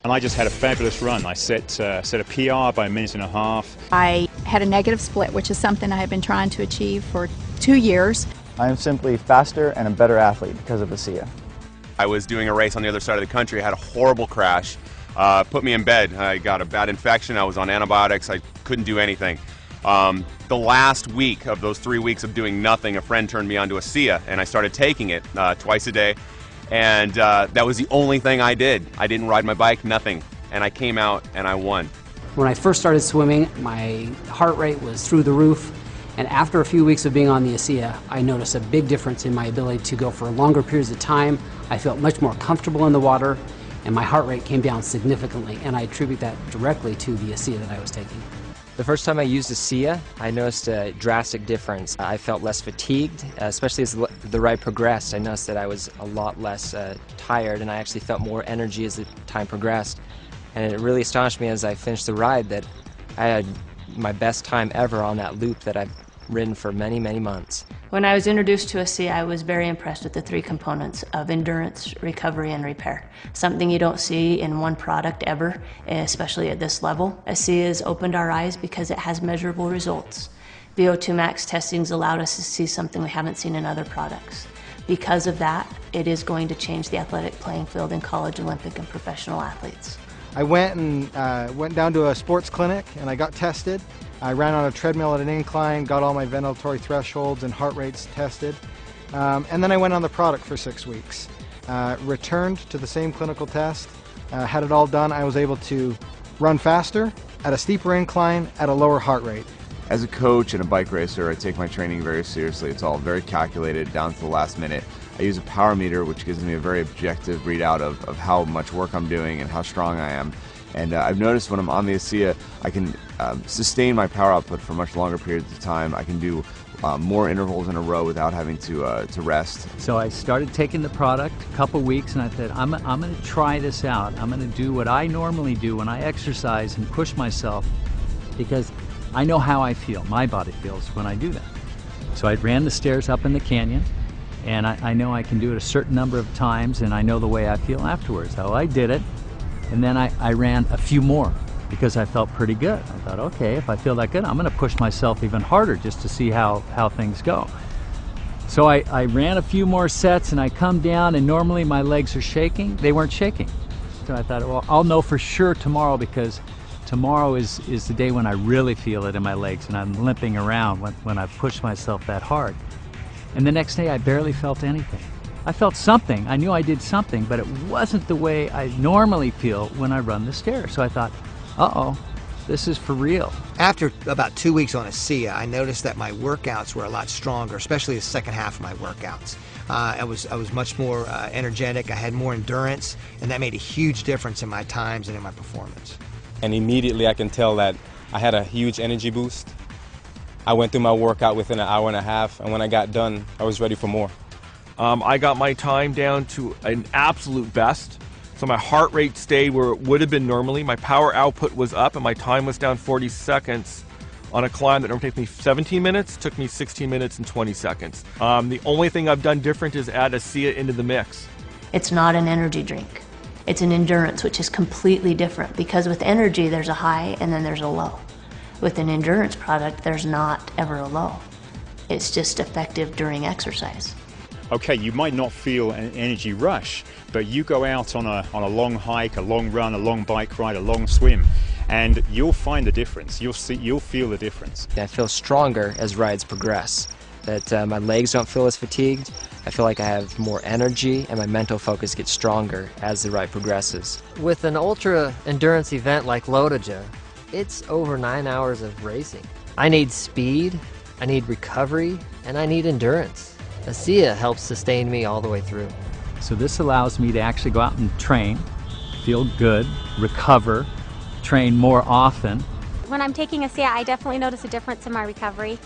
And I just had a fabulous run. I set a PR by a minute and a half. I had a negative split, which is something I have been trying to achieve for 2 years. I am simply faster and a better athlete because of ASEA. I was doing a race on the other side of the country. I had a horrible crash, put me in bed. I got a bad infection. I was on antibiotics. I couldn't do anything. The last week of those 3 weeks of doing nothing, a friend turned me on to ASEA, and I started taking it twice a day. And that was the only thing I did. I didn't ride my bike, nothing. And I came out and I won. When I first started swimming, my heart rate was through the roof. And after a few weeks of being on the ASEA, I noticed a big difference in my ability to go for longer periods of time. I felt much more comfortable in the water, and my heart rate came down significantly. And I attribute that directly to the ASEA that I was taking. The first time I used ASEA, I noticed a drastic difference. I felt less fatigued, especially as the ride progressed. I noticed that I was a lot less tired, and I actually felt more energy as the time progressed. And it really astonished me as I finished the ride that I had my best time ever on that loop that I've ridden for many, many months. When I was introduced to ASEA, I was very impressed with the 3 components of endurance, recovery, and repair. Something you don't see in one product ever, especially at this level. ASEA has opened our eyes because it has measurable results. VO2 max testing's allowed us to see something we haven't seen in other products. Because of that, it is going to change the athletic playing field in college, Olympic, and professional athletes. I went down to a sports clinic and I got tested. I ran on a treadmill at an incline, got all my ventilatory thresholds and heart rates tested. And then I went on the product for 6 weeks. Returned to the same clinical test, had it all done. I was able to run faster, at a steeper incline, at a lower heart rate. As a coach and a bike racer, I take my training very seriously. It's all very calculated, down to the last minute. I use a power meter, which gives me a very objective readout of how much work I'm doing and how strong I am. And I've noticed when I'm on the ASEA, I can sustain my power output for much longer periods of time. I can do more intervals in a row without having to rest. So I started taking the product a couple weeks, and I said, I'm going to try this out. I'm going to do what I normally do when I exercise and push myself, because I know how I feel, my body feels when I do that. So I ran the stairs up in the canyon, and I know I can do it a certain number of times, and I know the way I feel afterwards. So I did it, and then I ran a few more because I felt pretty good. I thought, okay, if I feel that good, I'm going to push myself even harder just to see how things go. So I ran a few more sets, and I come down, and normally my legs are shaking. They weren't shaking. So I thought, well, I'll know for sure tomorrow, because tomorrow is the day when I really feel it in my legs and I'm limping around when I push myself that hard. And the next day I barely felt anything. I felt something, I knew I did something, but it wasn't the way I normally feel when I run the stairs. So I thought, uh-oh, this is for real. After about 2 weeks on ASEA, I noticed that my workouts were a lot stronger, especially the second half of my workouts. I was much more energetic, I had more endurance, and that made a huge difference in my times and in my performance. And immediately I can tell that I had a huge energy boost. I went through my workout within an hour and a half, and when I got done, I was ready for more. I got my time down to an absolute best. So my heart rate stayed where it would have been normally. My power output was up, and my time was down 40 seconds on a climb that normally takes me 17 minutes, took me 16 minutes and 20 seconds. The only thing I've done different is add ASEA into the mix. It's not an energy drink. It's an endurance, which is completely different, because with energy there's a high and then there's a low. With an endurance product, there's not ever a low. It's just effective during exercise. Okay, you might not feel an energy rush, but you go out on a long hike, a long run, a long bike ride, a long swim, and you'll find the difference. You'll feel the difference. I feel stronger as rides progress. That my legs don't feel as fatigued. I feel like I have more energy, and my mental focus gets stronger as the ride progresses. With an ultra endurance event like Lotoja, it's over 9 hours of racing. I need speed, I need recovery, and I need endurance. ASEA helps sustain me all the way through. So this allows me to actually go out and train, feel good, recover, train more often. When I'm taking ASEA, I definitely notice a difference in my recovery.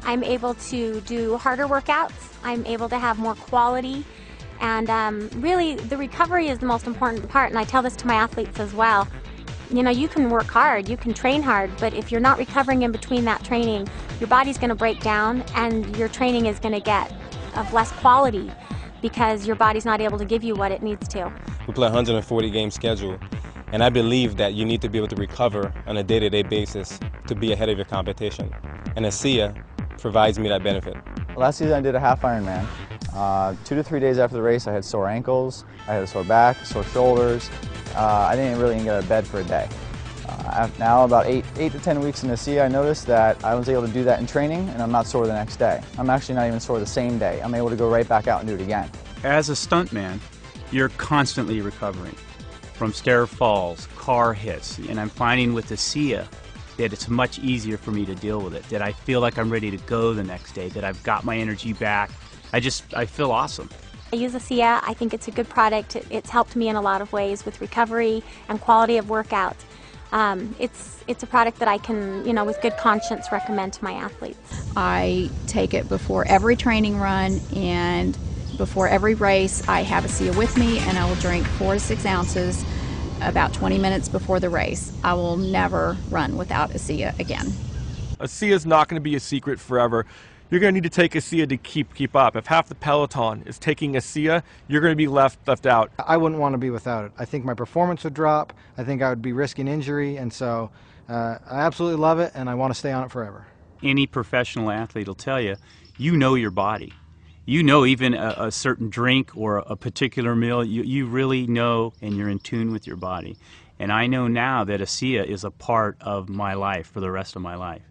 I'm able to do harder workouts, I'm able to have more quality, and really the recovery is the most important part, and I tell this to my athletes as well. You know, you can work hard, you can train hard, but if you're not recovering in between that training, your body's going to break down and your training is going to get of less quality because your body's not able to give you what it needs to. We play a 140 game schedule, And I believe that you need to be able to recover on a day-to-day basis to be ahead of your competition. And ASEA provides me that benefit. Last season I did a half Ironman. 2 to 3 days after the race I had sore ankles, I had a sore back, sore shoulders. I didn't really even get out of bed for a day. Now about 8 to 10 weeks in ASEA, I noticed that I was able to do that in training and I'm not sore the next day. I'm actually not even sore the same day. I'm able to go right back out and do it again. As a stuntman, you're constantly recovering from stair falls, car hits, and I'm finding with ASEA that it's much easier for me to deal with it, that I feel like I'm ready to go the next day, that I've got my energy back. I feel awesome. I use ASEA. I think it's a good product. It's helped me in a lot of ways with recovery and quality of workout. It's a product that I can, with good conscience recommend to my athletes. I take it before every training run and before every race. I have ASEA with me and I will drink 4 to 6 ounces about 20 minutes before the race. I will never run without ASEA again. ASEA is not going to be a secret forever. You're going to need to take ASEA to keep up. If half the peloton is taking ASEA, you're going to be left out. I wouldn't want to be without it. I think my performance would drop. I think I would be risking injury, and so I absolutely love it, and I want to stay on it forever. Any professional athlete will tell you, you know your body. You know even a certain drink or a particular meal, you really know and you're in tune with your body. And I know now that ASEA is a part of my life for the rest of my life.